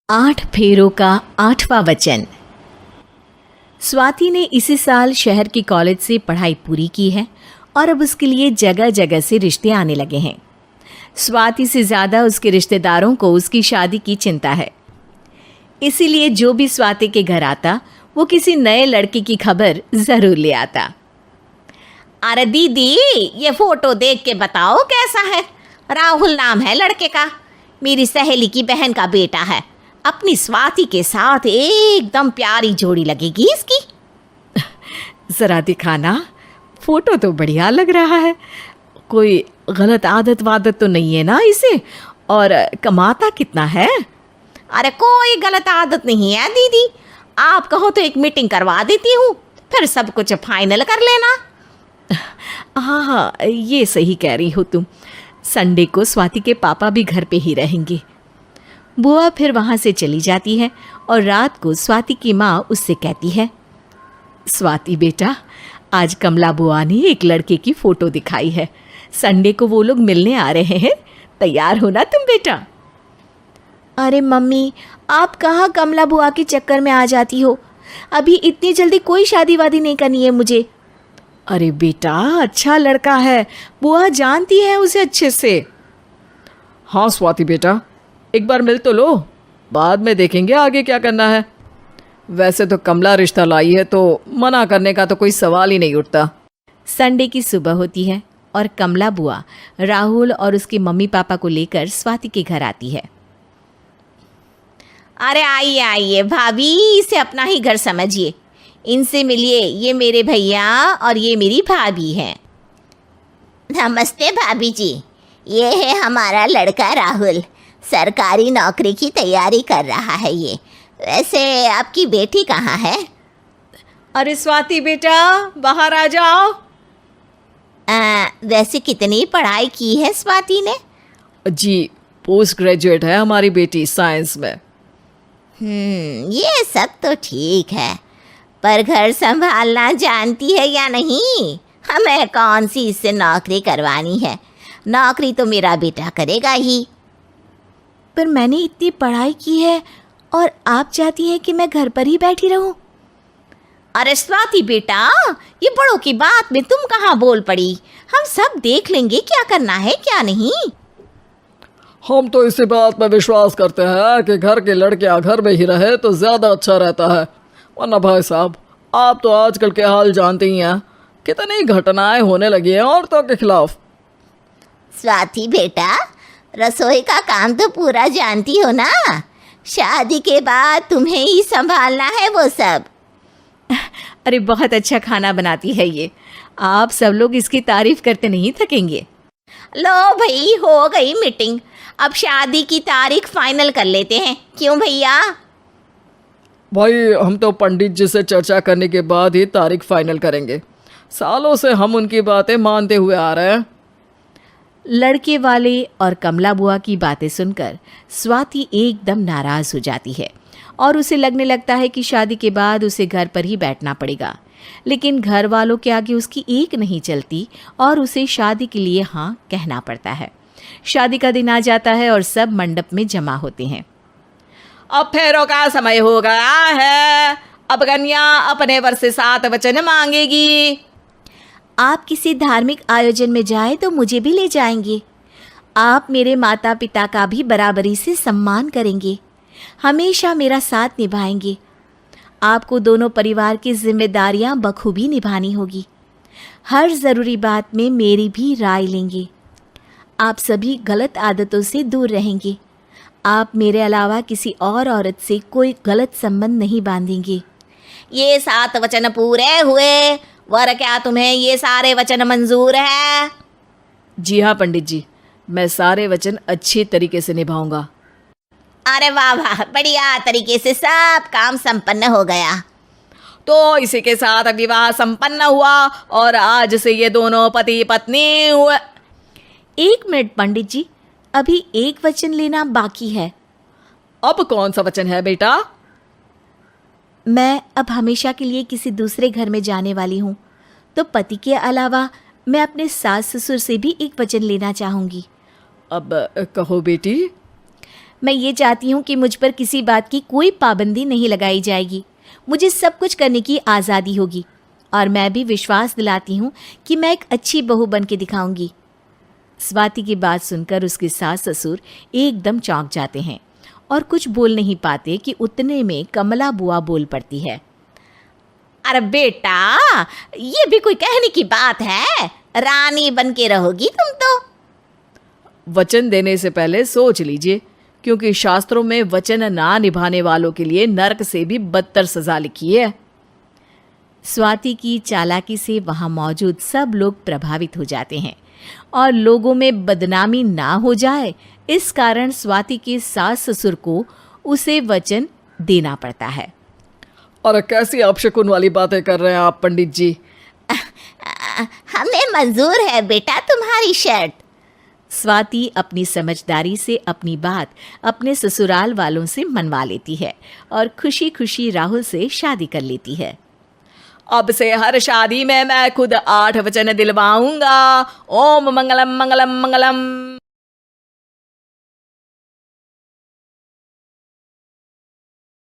8 फेरों का 8वां वचन। स्वाति ने इसी साल शहर की कॉलेज से पढ़ाई पूरी की है और अब उसके लिए जगह जगह से रिश्ते आने लगे हैं। स्वाति से ज़्यादा उसके रिश्तेदारों को उसकी शादी की चिंता है, इसीलिए जो भी स्वाति के घर आता वो किसी नए लड़के की खबर ज़रूर ले आता। अरे दीदी, ये फोटो देख के बताओ कैसा है। राहुल नाम है लड़के का, मेरी सहेली की बहन का बेटा है। अपनी स्वाति के साथ एकदम प्यारी जोड़ी लगेगी इसकी। ज़रा दिखाना, फोटो तो बढ़िया लग रहा है। कोई गलत आदत वादत तो नहीं है ना इसे? और कमाता कितना है? अरे कोई गलत आदत नहीं है दीदी, आप कहो तो एक मीटिंग करवा देती हूँ, फिर सब कुछ फाइनल कर लेना। हाँ, ये सही कह रही हो तुम। संडे को स्वाति के पापा भी घर पे ही रहेंगे। बुआ फिर वहाँ से चली जाती है और रात को स्वाति की माँ उससे कहती है, स्वाति बेटा, आज कमला बुआ ने एक लड़के की फ़ोटो दिखाई है। संडे को वो लोग मिलने आ रहे हैं, तैयार हो ना तुम बेटा। अरे मम्मी, आप कहाँ कमला बुआ के चक्कर में आ जाती हो? अभी इतनी जल्दी कोई शादी वादी नहीं करनी है मुझे। अरे बेटा, अच्छा लड़का है, बुआ जानती है उसे अच्छे से। हाँ स्वाति बेटा, एक बार मिल तो लो, बाद में देखेंगे आगे क्या करना है। वैसे तो कमला रिश्ता लाई है तो मना करने का तो कोई सवाल ही नहीं उठता। संडे की सुबह होती है और कमला बुआ राहुल और उसके मम्मी पापा को लेकर स्वाति के घर आती है। अरे आइए आइए भाभी, इसे अपना ही घर समझिए, इनसे मिलिए। ये मेरे भैया और ये मेरी भाभी हैं। नमस्ते भाभी जी, ये है हमारा लड़का राहुल, सरकारी नौकरी की तैयारी कर रहा है ये। वैसे आपकी बेटी कहाँ है? अरे स्वाति बेटा, बाहर आ जाओ। वैसे कितनी पढ़ाई की है स्वाति ने? जी, पोस्ट ग्रेजुएट है हमारी बेटी साइंस में। ये सब तो ठीक है, पर घर संभालना जानती है या नहीं? हमें कौन सी इससे नौकरी करवानी है, नौकरी तो मेरा बेटा करेगा ही। पर मैंने इतनी पढ़ाई की है और आप चाहती हैं कि मैं घर पर ही बैठी रहूं? अरे स्वाति बेटा, ये बड़ों की बात में तुम कहाँ बोल पड़ी। हम सब देख लेंगे क्या करना है क्या नहीं। हम तो इसी बात पर विश्वास करते हैं कि घर के लड़के घर में ही रहे तो ज़्यादा अच्छा रहता है। वरना भाई साहब, आप तो आजकल के हाल जानते ही हैं, कितनी घटनाएं होने लगी हैं औरतों के खिलाफ। स्वाति बेटा, रसोई का काम तो पूरा जानती हो ना? शादी के बाद तुम्हें ही संभालना है वो सब। अरे बहुत अच्छा खाना बनाती है ये, आप सब लोग इसकी तारीफ करते नहीं थकेंगे। लो भाई, हो गई मीटिंग, अब शादी की तारीख फाइनल कर लेते हैं, क्यों भैया? भाई, हम तो पंडित जी से चर्चा करने के बाद ही तारीख फाइनल करेंगे। सालों से हम उनकी बातें मानते हुए आ रहे हैं। लड़के वाले और कमला बुआ की बातें सुनकर स्वाति एकदम नाराज़ हो जाती है और उसे लगने लगता है कि शादी के बाद उसे घर पर ही बैठना पड़ेगा। लेकिन घर वालों के आगे उसकी एक नहीं चलती और उसे शादी के लिए हाँ कहना पड़ता है। शादी का दिन आ जाता है और सब मंडप में जमा होते हैं। अब फेरों का समय हो गया है, अब कन्या अपने वर से 7 वचन मांगेगी। आप किसी धार्मिक आयोजन में जाएं तो मुझे भी ले जाएंगे। आप मेरे माता पिता का भी बराबरी से सम्मान करेंगे, हमेशा मेरा साथ निभाएंगे। आपको दोनों परिवार की जिम्मेदारियां बखूबी निभानी होगी। हर ज़रूरी बात में मेरी भी राय लेंगे। आप सभी गलत आदतों से दूर रहेंगे। आप मेरे अलावा किसी और औरत से कोई गलत संबंध नहीं बांधेंगे। ये 7 वचन पूरे हुए, वर क्या तुम्हें ये सारे वचन मंजूर है? जी हाँ पंडित जी, मैं सारे वचन अच्छी तरीके से निभाऊंगा। अरे वाह वाह, बढ़िया तरीके से सब काम संपन्न हो गया। तो इसी के साथ विवाह संपन्न हुआ और आज से ये दोनों पति पत्नी हुए। 1 मिनट पंडित जी, अभी एक वचन लेना बाकी है। अब कौन सा वचन है बेटा? मैं अब हमेशा के लिए किसी दूसरे घर में जाने वाली हूँ, तो पति के अलावा मैं अपने सास ससुर से भी एक वचन लेना चाहूँगी। अब कहो बेटी। मैं ये चाहती हूँ कि मुझ पर किसी बात की कोई पाबंदी नहीं लगाई जाएगी। मुझे सब कुछ करने की आज़ादी होगी और मैं भी विश्वास दिलाती हूँ कि मैं एक अच्छी बहू बन के दिखाऊंगी। स्वाति की बात सुनकर उसके सास ससुर एकदम चौंक जाते हैं और कुछ बोल नहीं पाते कि उतने में कमला बुआ बोल पड़ती है। अरे बेटा, ये भी कोई कहने की बात है? रानी बन के रहोगी तुम तो। वचन देने से पहले सोच लीजिए, क्योंकि शास्त्रों में वचन ना निभाने वालों के लिए नरक से भी बदतर सजा लिखी है। स्वाति की चालाकी से वहाँ मौजूद सब लोग प्रभावित हो जाते हैं और लोगों में बदनामी ना हो जाए, इस कारण स्वाति के सास ससुर को उसे वचन देना पड़ता है। अरे कैसी अपशकुन वाली बातें कर रहे हैं आप पंडित जी। हमें मंजूर है बेटा तुम्हारी शर्त। स्वाति अपनी समझदारी से अपनी बात अपने ससुराल वालों से मनवा लेती है और खुशी खुशी राहुल से शादी कर लेती है। अब से हर शादी में मैं खुद 8 वचन दिलवाऊंगा। ओम मंगलम मंगलम मंगलम।